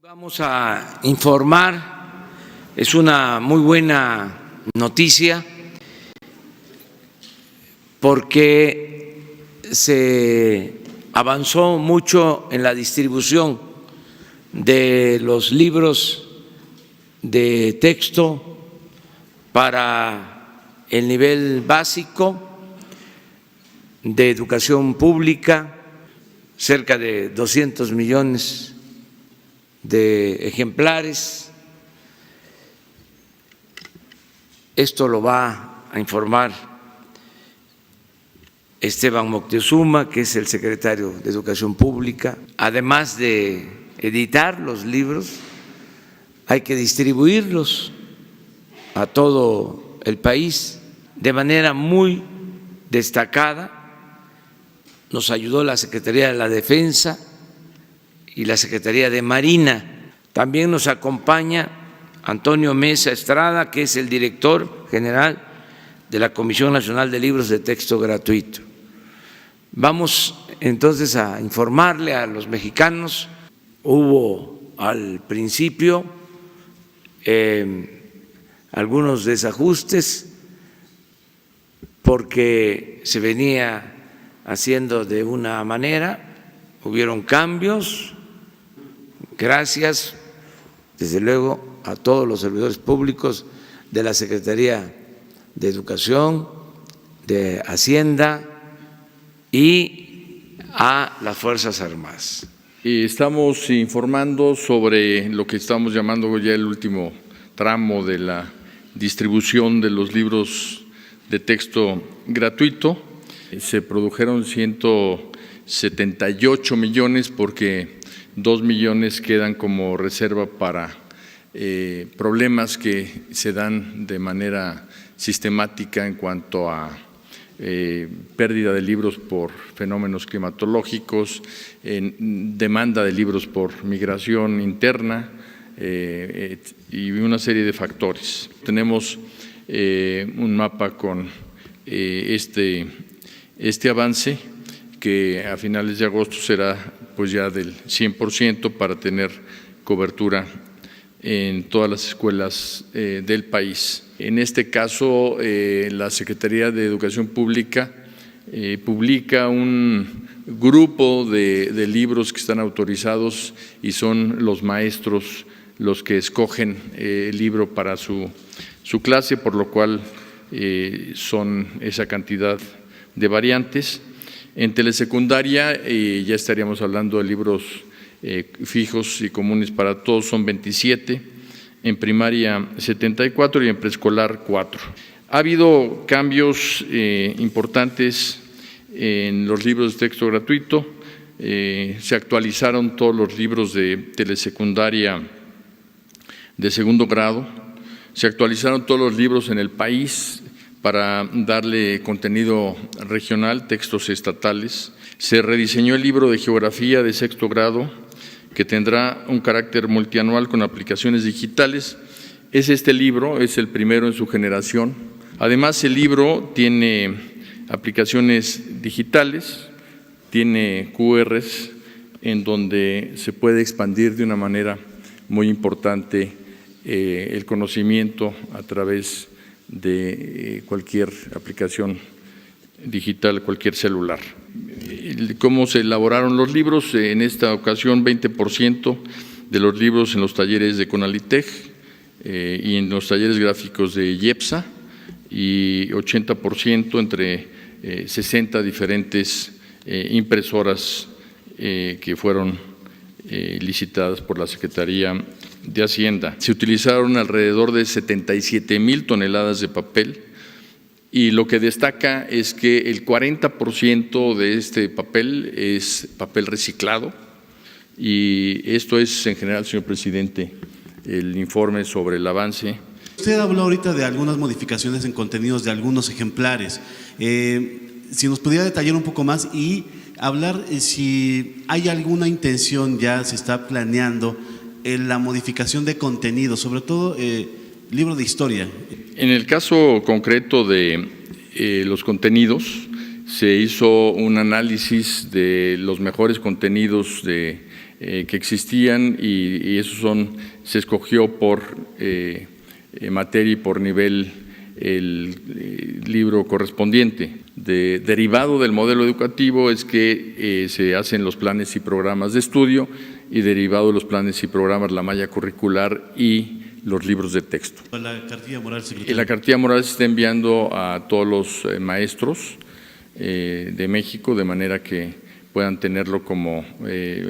Vamos a informar, es una muy buena noticia porque se avanzó mucho en la distribución de los libros de texto para el nivel básico de educación pública, cerca de 200 millones de ejemplares. Esto lo va a informar Esteban Moctezuma, que es el secretario de Educación Pública. Además de editar los libros, hay que distribuirlos a todo el país de manera muy destacada. Nos ayudó la Secretaría de la Defensa y la Secretaría de Marina. También nos acompaña Antonio Mesa Estrada, que es el director general de la Comisión Nacional de Libros de Texto Gratuito. Vamos entonces a informarle a los mexicanos. Hubo al principio algunos desajustes porque se venía haciendo de una manera, hubieron cambios. Gracias, desde luego, a todos los servidores públicos de la Secretaría de Educación, de Hacienda y a las Fuerzas Armadas. Estamos informando sobre lo que estamos llamando ya el último tramo de la distribución de los libros de texto gratuito. Se produjeron 178 millones porque 2 millones quedan como reserva para problemas que se dan de manera sistemática en cuanto a pérdida de libros por fenómenos climatológicos, demanda de libros por migración interna y una serie de factores. Tenemos un mapa con este avance que a finales de agosto será pues ya del 100% para tener cobertura en todas las escuelas del país. En este caso, la Secretaría de Educación Pública publica un grupo de libros que están autorizados y son los maestros los que escogen el libro para su clase, por lo cual son esa cantidad de variantes. En telesecundaria ya estaríamos hablando de libros fijos y comunes para todos, son 27, en primaria 74 y en preescolar 4. Ha habido cambios importantes en los libros de texto gratuito, se actualizaron todos los libros de telesecundaria de segundo grado, se actualizaron todos los libros en el país para darle contenido regional, textos estatales. Se rediseñó el libro de geografía de sexto grado, que tendrá un carácter multianual con aplicaciones digitales. Este libro, es el primero en su generación. Además, el libro tiene aplicaciones digitales, tiene QRs en donde se puede expandir de una manera muy importante el conocimiento a través de cualquier aplicación digital, cualquier celular. ¿Cómo se elaboraron los libros? En esta ocasión, 20% de los libros en los talleres de CONALITEG y en los talleres gráficos de IEPSA, y 80% entre 60 diferentes impresoras que fueron licitadas por la Secretaría de Hacienda. Se utilizaron alrededor de 77,000 toneladas de papel, y lo que destaca es que el 40% de este papel es papel reciclado, y esto es en general, señor presidente, el informe sobre el avance. Usted habló ahorita de algunas modificaciones en contenidos de algunos ejemplares. Si nos pudiera detallar un poco más y hablar si hay alguna intención, ya se está planeando en la modificación de contenido, sobre todo libro de historia. En el caso concreto de los contenidos, se hizo un análisis de los mejores contenidos de que existían y eso se escogió por materia y por nivel el libro correspondiente. Derivado del modelo educativo es que se hacen los planes y programas de estudio y derivado de los planes y programas la malla curricular y los libros de texto. La cartilla moral, secretario. La cartilla moral se está enviando a todos los maestros de México de manera que puedan tenerlo como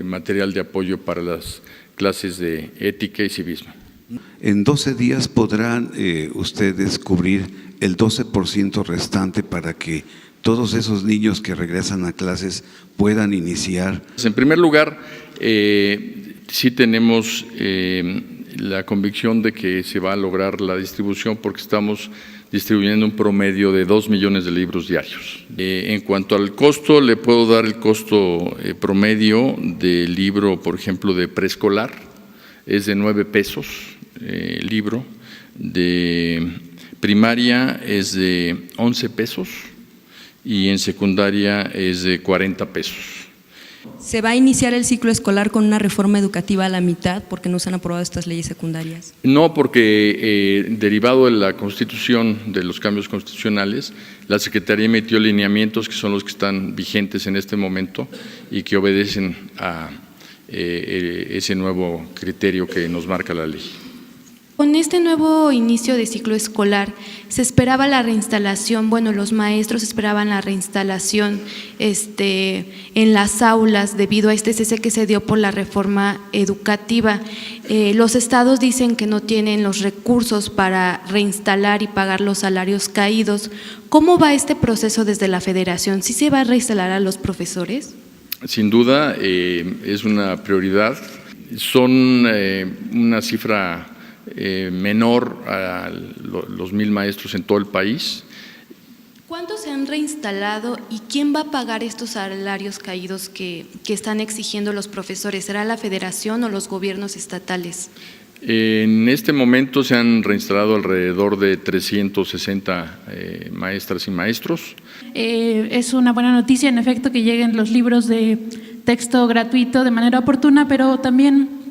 material de apoyo para las clases de ética y civismo. En 12 días podrán ustedes cubrir el 12% restante para que todos esos niños que regresan a clases puedan iniciar. En primer lugar, sí tenemos la convicción de que se va a lograr la distribución porque estamos distribuyendo un promedio de 2 millones de libros diarios. En cuanto al costo, le puedo dar el costo promedio del libro, por ejemplo, de preescolar, es de 9 pesos el libro, de primaria es de 11 pesos y en secundaria es de 40 pesos. ¿Se va a iniciar el ciclo escolar con una reforma educativa a la mitad porque no se han aprobado estas leyes secundarias? No, porque derivado de la Constitución, de los cambios constitucionales, la Secretaría emitió lineamientos que son los que están vigentes en este momento y que obedecen a ese nuevo criterio que nos marca la ley. Con este nuevo inicio de ciclo escolar, se esperaba la reinstalación, bueno, los maestros esperaban la reinstalación en las aulas debido a este cese que se dio por la reforma educativa. Los estados dicen que no tienen los recursos para reinstalar y pagar los salarios caídos. ¿Cómo va este proceso desde la federación? ¿Sí se va a reinstalar a los profesores? Sin duda, es una prioridad. Son una cifra menor a los 1,000 maestros en todo el país. ¿Cuántos se han reinstalado y quién va a pagar estos salarios caídos que están exigiendo los profesores? ¿Será la federación o los gobiernos estatales? En este momento se han reinstalado alrededor de 360 maestras y maestros. Es una buena noticia, en efecto, que lleguen los libros de texto gratuito de manera oportuna, pero también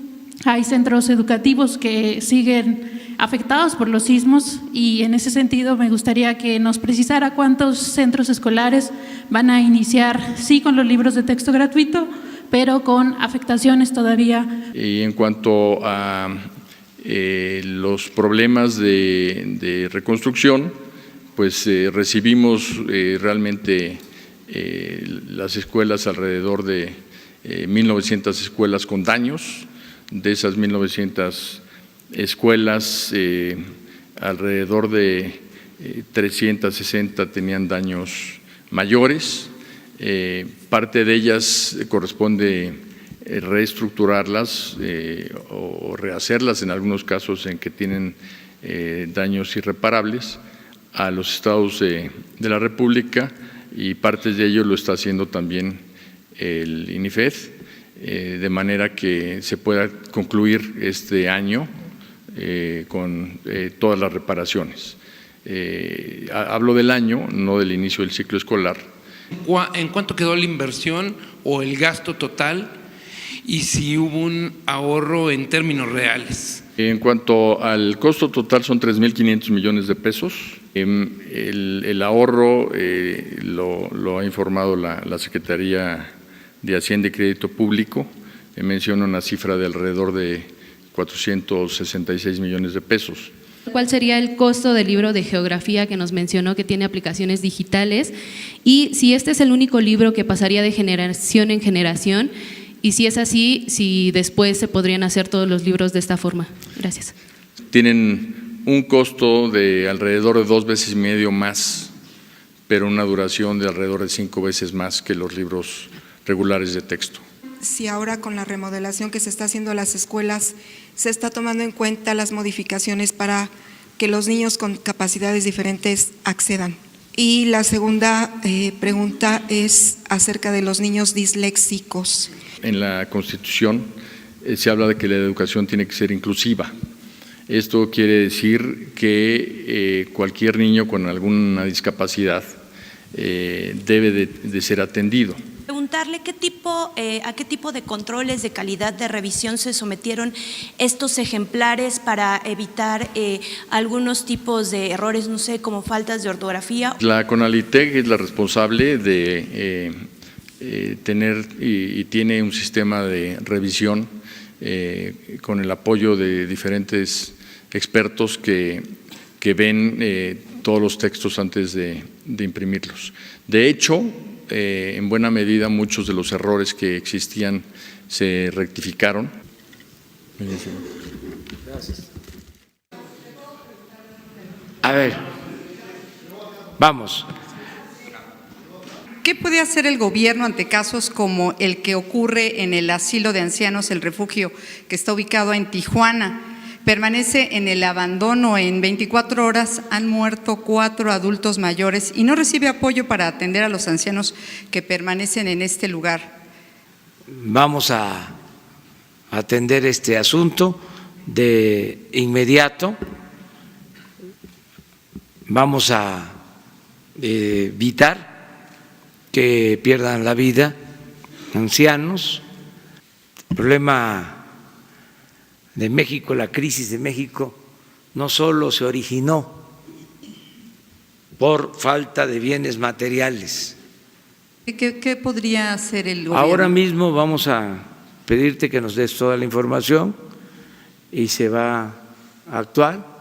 hay centros educativos que siguen afectados por los sismos y en ese sentido me gustaría que nos precisara cuántos centros escolares van a iniciar, sí, con los libros de texto gratuito, pero con afectaciones todavía. Y en cuanto a los problemas de reconstrucción, pues recibimos realmente las escuelas, alrededor de 1,900 escuelas con daños. De esas 1,900 escuelas, alrededor de 360 tenían daños mayores. Parte de ellas corresponde reestructurarlas o rehacerlas en algunos casos en que tienen daños irreparables a los estados de la República y parte de ello lo está haciendo también el INIFED. De manera que se pueda concluir este año con todas las reparaciones. Hablo del año, no del inicio del ciclo escolar. ¿En cuánto quedó la inversión o el gasto total y si hubo un ahorro en términos reales? En cuanto al costo total son 3,500 millones de pesos. El ahorro lo ha informado la Secretaría de Hacienda y Crédito Público, menciona una cifra de alrededor de 466 millones de pesos. ¿Cuál sería el costo del libro de geografía que nos mencionó que tiene aplicaciones digitales? Y si este es el único libro que pasaría de generación en generación, y si es así, si después se podrían hacer todos los libros de esta forma. Gracias. Tienen un costo de alrededor de 2,5 veces más, pero una duración de alrededor de 5 veces más que los libros regulares de texto. Si ahora con la remodelación que se está haciendo a las escuelas se está tomando en cuenta las modificaciones para que los niños con capacidades diferentes accedan. Y la segunda pregunta es acerca de los niños disléxicos. En la Constitución se habla de que la educación tiene que ser inclusiva. Esto quiere decir que cualquier niño con alguna discapacidad debe de ser atendido. preguntarle a qué tipo de controles de calidad de revisión se sometieron estos ejemplares para evitar algunos tipos de errores, no sé, como faltas de ortografía. La CONALITEC es la responsable de tener y tiene un sistema de revisión con el apoyo de diferentes expertos que ven todos los textos antes de imprimirlos. De hecho, en buena medida muchos de los errores que existían se rectificaron. Gracias. A ver, vamos. ¿Qué puede hacer el gobierno ante casos como el que ocurre en el asilo de ancianos, el refugio que está ubicado en Tijuana? Permanece en el abandono. En 24 horas han muerto 4 adultos mayores y no recibe apoyo para atender a los ancianos que permanecen en este lugar. Vamos a atender este asunto de inmediato. Vamos a evitar que pierdan la vida ancianos. El problema de México, la crisis de México, no solo se originó por falta de bienes materiales. ¿Qué podría hacer el gobierno? Ahora mismo vamos a pedirte que nos des toda la información y se va a actuar.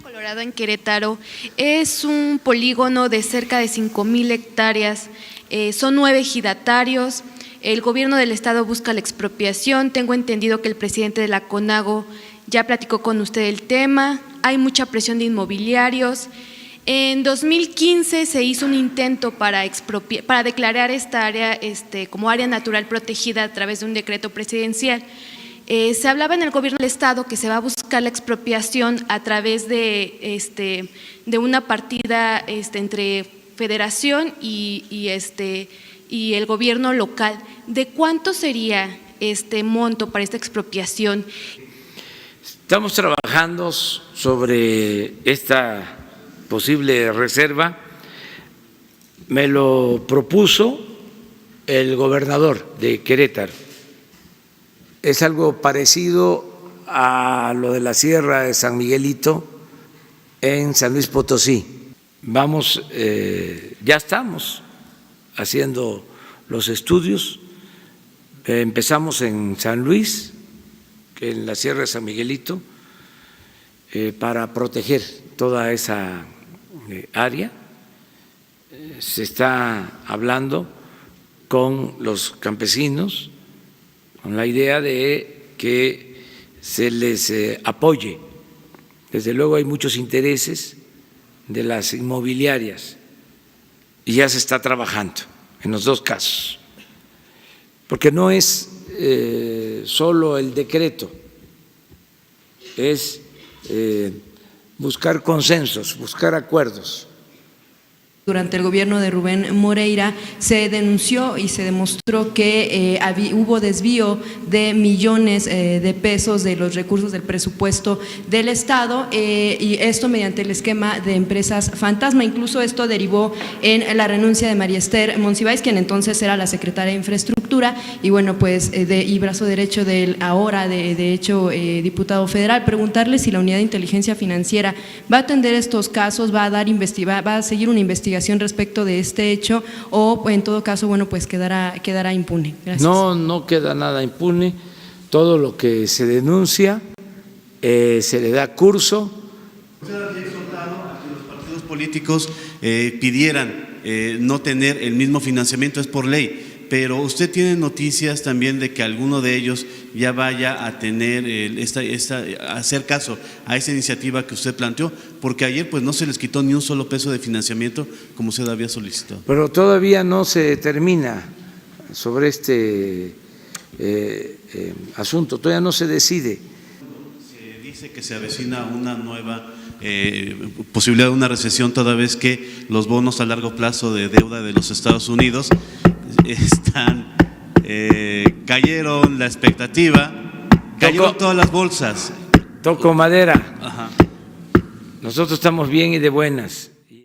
Colorado en Querétaro es un polígono de cerca de 5,000 hectáreas, son 9 ejidatarios, el gobierno del estado busca la expropiación, tengo entendido que el presidente de la CONAGO ya platicó con usted el tema, hay mucha presión de inmobiliarios. En 2015 se hizo un intento para declarar esta área como área natural protegida a través de un decreto presidencial. Se hablaba en el gobierno del estado que se va a buscar la expropiación a través de una partida entre federación y el gobierno local. ¿De cuánto sería este monto para esta expropiación? Estamos trabajando sobre esta posible reserva. Me lo propuso el gobernador de Querétaro. Es algo parecido a lo de la Sierra de San Miguelito en San Luis Potosí. Ya estamos haciendo los estudios. Empezamos en San Luis, en la Sierra de San Miguelito, para proteger toda esa área. Se está hablando con los campesinos con la idea de que se les apoye. Desde luego hay muchos intereses de las inmobiliarias y ya se está trabajando en los dos casos, porque no es solo el decreto, es buscar consensos, buscar acuerdos. Durante el gobierno de Rubén Moreira se denunció y se demostró que hubo desvío de millones de pesos de los recursos del presupuesto del Estado y esto mediante el esquema de empresas fantasma. Incluso esto derivó en la renuncia de María Esther Monsiváis, quien entonces era la secretaria de Infraestructura y bueno, pues y brazo derecho del ahora de hecho diputado federal. Preguntarle si la Unidad de Inteligencia Financiera va a atender estos casos, va a seguir una investigación respecto de este hecho o en todo caso, bueno, pues quedará impune. Gracias. No queda nada impune. Todo lo que se denuncia se le da curso. Usted había exhortado a que los partidos políticos pidieran no tener el mismo financiamiento, es por ley. Pero usted tiene noticias también de que alguno de ellos ya vaya a tener hacer caso a esa iniciativa que usted planteó, porque ayer pues no se les quitó ni un solo peso de financiamiento como usted había solicitado. Pero todavía no se determina sobre este asunto, todavía no se decide. Se dice que se avecina una nueva posibilidad de una recesión toda vez que los bonos a largo plazo de deuda de los Estados Unidos cayeron la expectativa, cayeron todas las bolsas. Toco madera. Ajá. Nosotros estamos bien y de buenas.